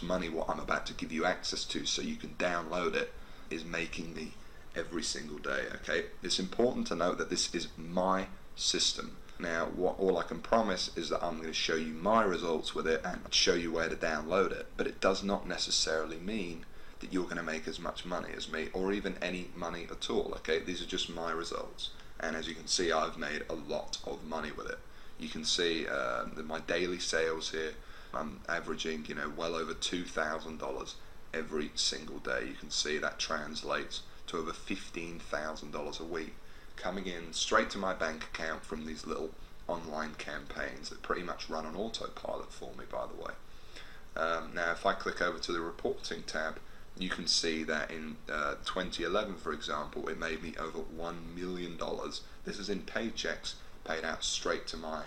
much money what I'm about to give you access to so you can download it is making me every single day. Okay, it's important to note that this is my system. Now, all I can promise is that I'm going to show you my results with it and show you where to download it, but it does not necessarily mean that you're going to make as much money as me, or even any money at all. Okay, these are just my results, and as you can see, I've made a lot of money with it. You can see that my daily sales here, I'm averaging, well over $2,000 every single day. You can see that translates to over $15,000 a week coming in straight to my bank account from these little online campaigns that pretty much run on autopilot for me, by the way. Now, if I click over to the reporting tab, you can see that in 2011, for example, it made me over $1 million. This is in paychecks paid out straight to my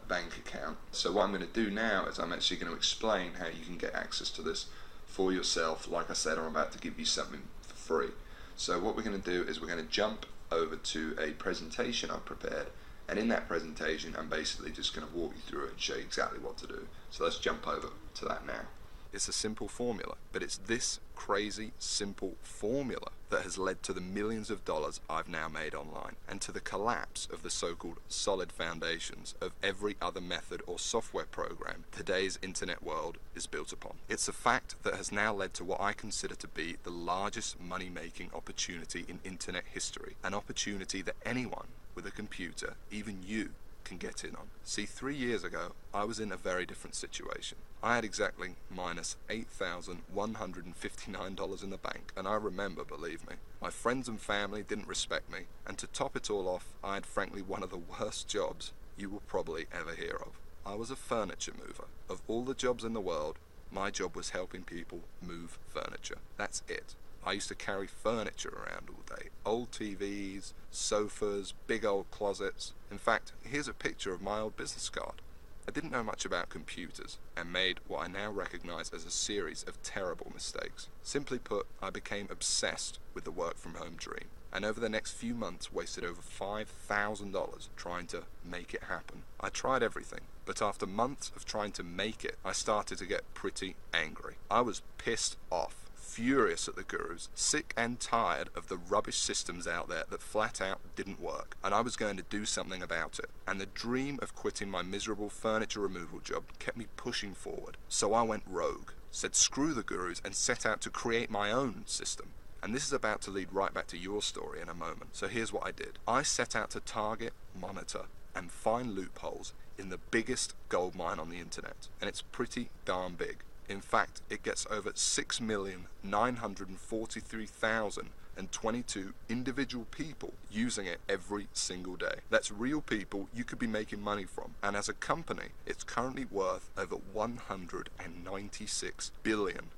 bank account. So what I'm going to do now is I'm actually going to explain how you can get access to this for yourself. Like I said, I'm about to give you something for free. So what we're going to do is we're going to jump over to a presentation I've prepared, and in that presentation I'm basically just going to walk you through it and show you exactly what to do. So let's jump over to that now. It's a simple formula, but it's this crazy simple formula that has led to the millions of dollars I've now made online, and to the collapse of the so-called solid foundations of every other method or software program today's internet world is built upon. It's a fact that has now led to what I consider to be the largest money-making opportunity in internet history, an opportunity that anyone with a computer, even you, can get in on. See, 3 years ago, I was in a very different situation. I had exactly minus $8,159 in the bank, and I remember, believe me, my friends and family didn't respect me, and to top it all off, I had frankly one of the worst jobs you will probably ever hear of. I was a furniture mover. Of all the jobs in the world, my job was helping people move furniture. That's it. I used to carry furniture around all day. Old TVs, sofas, big old closets. In fact, here's a picture of my old business card. I didn't know much about computers and made what I now recognize as a series of terrible mistakes. Simply put, I became obsessed with the work from home dream, and over the next few months wasted over $5,000 trying to make it happen. I tried everything, but after months of trying to make it, I started to get pretty angry. I was pissed off, furious at the gurus, sick and tired of the rubbish systems out there that flat out didn't work, and I was going to do something about it. And the dream of quitting my miserable furniture removal job kept me pushing forward. So I went rogue, said screw the gurus, and set out to create my own system. And this is about to lead right back to your story in a moment. So here's what I did. I set out to target, monitor, and find loopholes in the biggest gold mine on the internet. And it's pretty darn big. In fact, it gets over 6,943,022 individual people using it every single day. That's real people you could be making money from. And as a company, it's currently worth over $196 billion.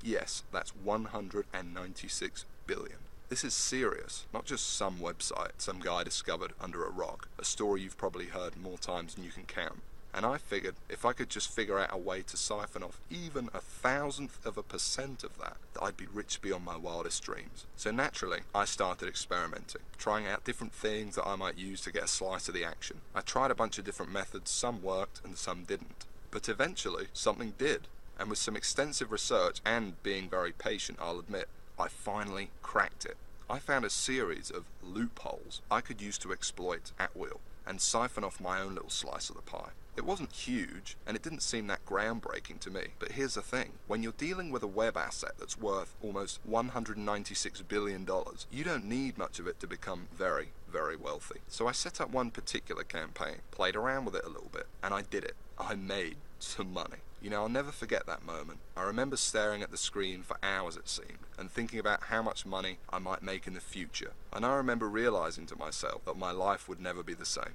Yes, that's 196 billion. This is serious, not just some website some guy discovered under a rock, a story you've probably heard more times than you can count. And I figured if I could just figure out a way to siphon off even 1,000% of that, I'd be rich beyond my wildest dreams. So naturally, I started experimenting, trying out different things that I might use to get a slice of the action. I tried a bunch of different methods, some worked and some didn't. But eventually, something did. And with some extensive research and being very patient, I'll admit, I finally cracked it. I found a series of loopholes I could use to exploit at will and siphon off my own little slice of the pie. It wasn't huge, and it didn't seem that groundbreaking to me. But here's the thing. When you're dealing with a web asset that's worth almost $196 billion, you don't need much of it to become very, very wealthy. So I set up one particular campaign, played around with it a little bit, and I did it. I made some money. I'll never forget that moment. I remember staring at the screen for hours, it seemed, and thinking about how much money I might make in the future. And I remember realizing to myself that my life would never be the same.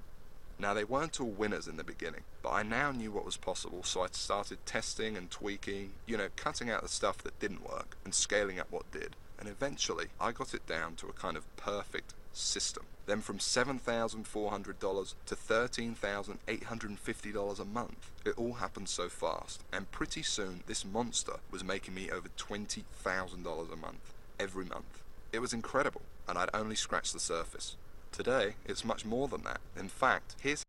Now, they weren't all winners in the beginning, but I now knew what was possible, so I started testing and tweaking, cutting out the stuff that didn't work and scaling up what did. And eventually, I got it down to a kind of perfect system. Then from $7,400 to $13,850 a month. It all happened so fast, and pretty soon this monster was making me over $20,000 a month, every month. It was incredible, and I'd only scratched the surface. Today, it's much more than that. In fact, here's